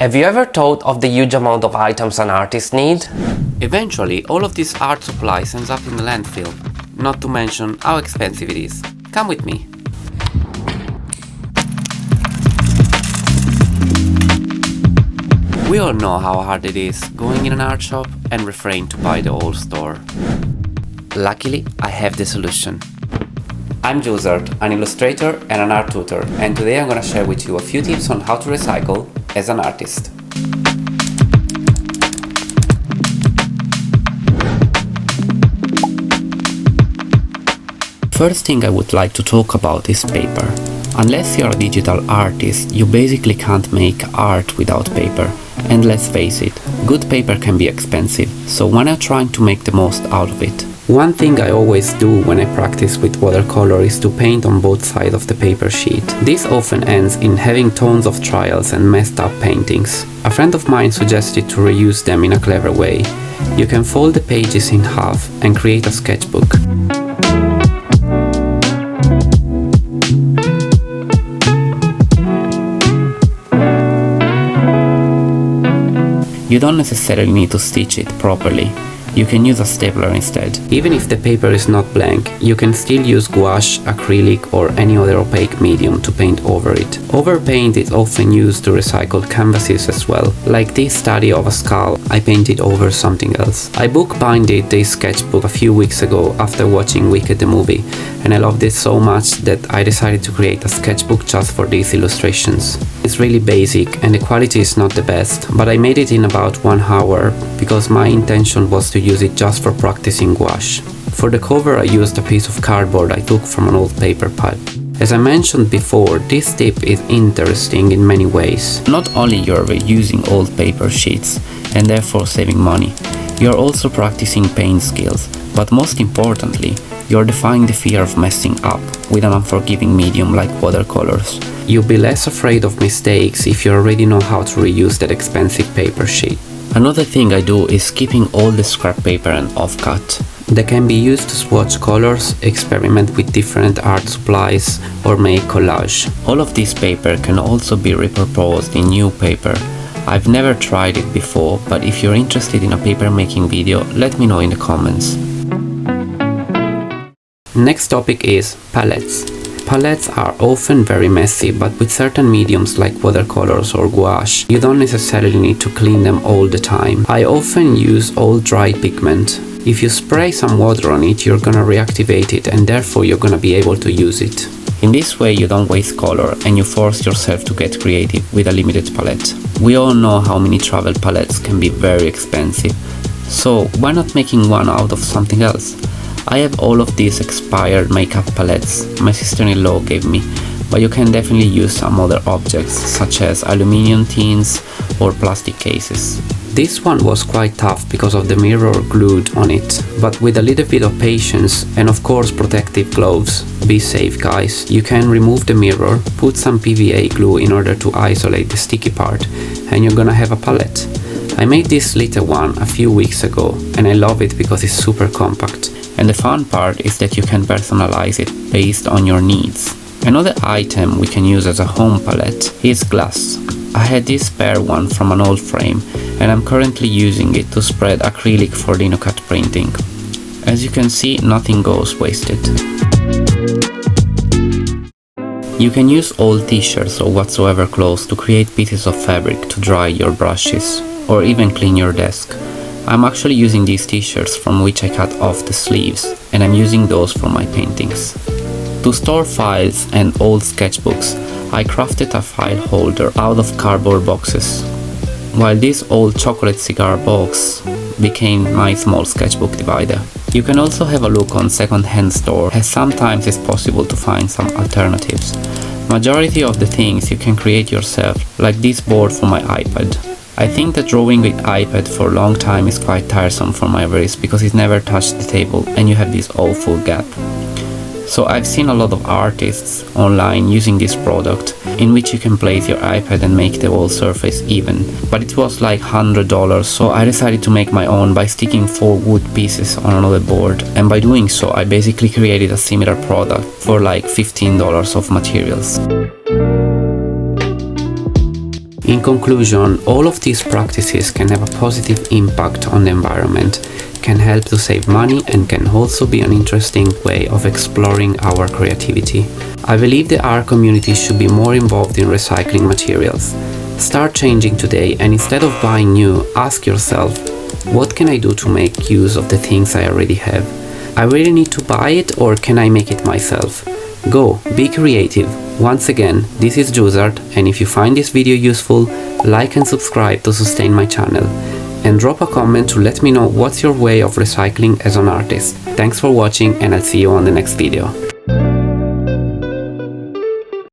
Have you ever thought of the huge amount of items an artist needs? Eventually, all of this art supplies ends up in the landfill, not to mention how expensive it is. Come with me. We all know how hard it is going in an art shop and refrain to buy the whole store. Luckily, I have the solution. I'm Josert, an illustrator and an art tutor, and today I'm gonna share with you a few tips on how to recycle as an artist. First thing I would like to talk about is paper. Unless you're a digital artist, you basically can't make art without paper. And let's face it, good paper can be expensive, so why not trying to make the most out of it? One thing I always do when I practice with watercolor is to paint on both sides of the paper sheet. This often ends in having tons of trials and messed up paintings. A friend of mine suggested to reuse them in a clever way. You can fold the pages in half and create a sketchbook. You don't necessarily need to stitch it properly. You can use a stapler instead. Even if the paper is not blank, you can still use gouache, acrylic or any other opaque medium to paint over it. Overpaint is often used to recycle canvases as well. Like this study of a skull, I painted over something else. I bookbinded this sketchbook a few weeks ago after watching Wicked the movie, and I loved it so much that I decided to create a sketchbook just for these illustrations. It's really basic and the quality is not the best, but I made it in about 1 hour because my intention was to use it just for practicing gouache. For the cover I used a piece of cardboard I took from an old paper pad. As I mentioned before, this tip is interesting in many ways. Not only you're reusing old paper sheets and therefore saving money, you're also practicing paint skills, but most importantly, you're defying the fear of messing up with an unforgiving medium like watercolors. You'll be less afraid of mistakes if you already know how to reuse that expensive paper sheet. Another thing I do is keeping all the scrap paper and offcut. They can be used to swatch colors, experiment with different art supplies, or make collage. All of this paper can also be repurposed in new paper. I've never tried it before, but if you're interested in a paper making video, let me know in the comments. Next topic is palettes. Palettes are often very messy, but with certain mediums like watercolors or gouache, you don't necessarily need to clean them all the time. I often use old dry pigment. If you spray some water on it, you're gonna reactivate it and therefore you're gonna be able to use it. In this way you don't waste color and you force yourself to get creative with a limited palette. We all know how many travel palettes can be very expensive, so why not making one out of something else? I have all of these expired makeup palettes my sister-in-law gave me, but you can definitely use some other objects such as aluminium tins or plastic cases. This one was quite tough because of the mirror glued on it, but with a little bit of patience and of course protective gloves, be safe guys, you can remove the mirror, put some PVA glue in order to isolate the sticky part, and you're gonna have a palette. I made this little one a few weeks ago and I love it because it's super compact. And the fun part is that you can personalize it based on your needs. Another item we can use as a home palette is glass. I had this spare one from an old frame and I'm currently using it to spread acrylic for linocut printing. As you can see, nothing goes wasted. You can use old t-shirts or whatsoever clothes to create pieces of fabric to dry your brushes or even clean your desk. I'm actually using these t-shirts from which I cut off the sleeves, and I'm using those for my paintings. To store files and old sketchbooks, I crafted a file holder out of cardboard boxes, while this old chocolate cigar box became my small sketchbook divider. You can also have a look on second-hand store, as sometimes it's possible to find some alternatives. Majority of the things you can create yourself, like this board for my iPad. I think that drawing with iPad for a long time is quite tiresome for my wrist because it never touched the table and you have this awful gap. So I've seen a lot of artists online using this product in which you can place your iPad and make the whole surface even. But it was like $100, so I decided to make my own by sticking 4 wood pieces on another board, and by doing so I basically created a similar product for like $15 of materials. In In conclusion, all of these practices can have a positive impact on the environment, can help to save money, and can also be an interesting way of exploring our creativity. I believe the art community should be more involved in recycling materials. Start changing today, and instead of buying new, ask yourself, what can I do to make use of the things I already have? I really need to buy it, or can I make it myself? Go, be creative. Once again, this is Juzart, and if you find this video useful, like and subscribe to sustain my channel. And drop a comment to let me know what's your way of recycling as an artist. Thanks for watching, and I'll see you on the next video.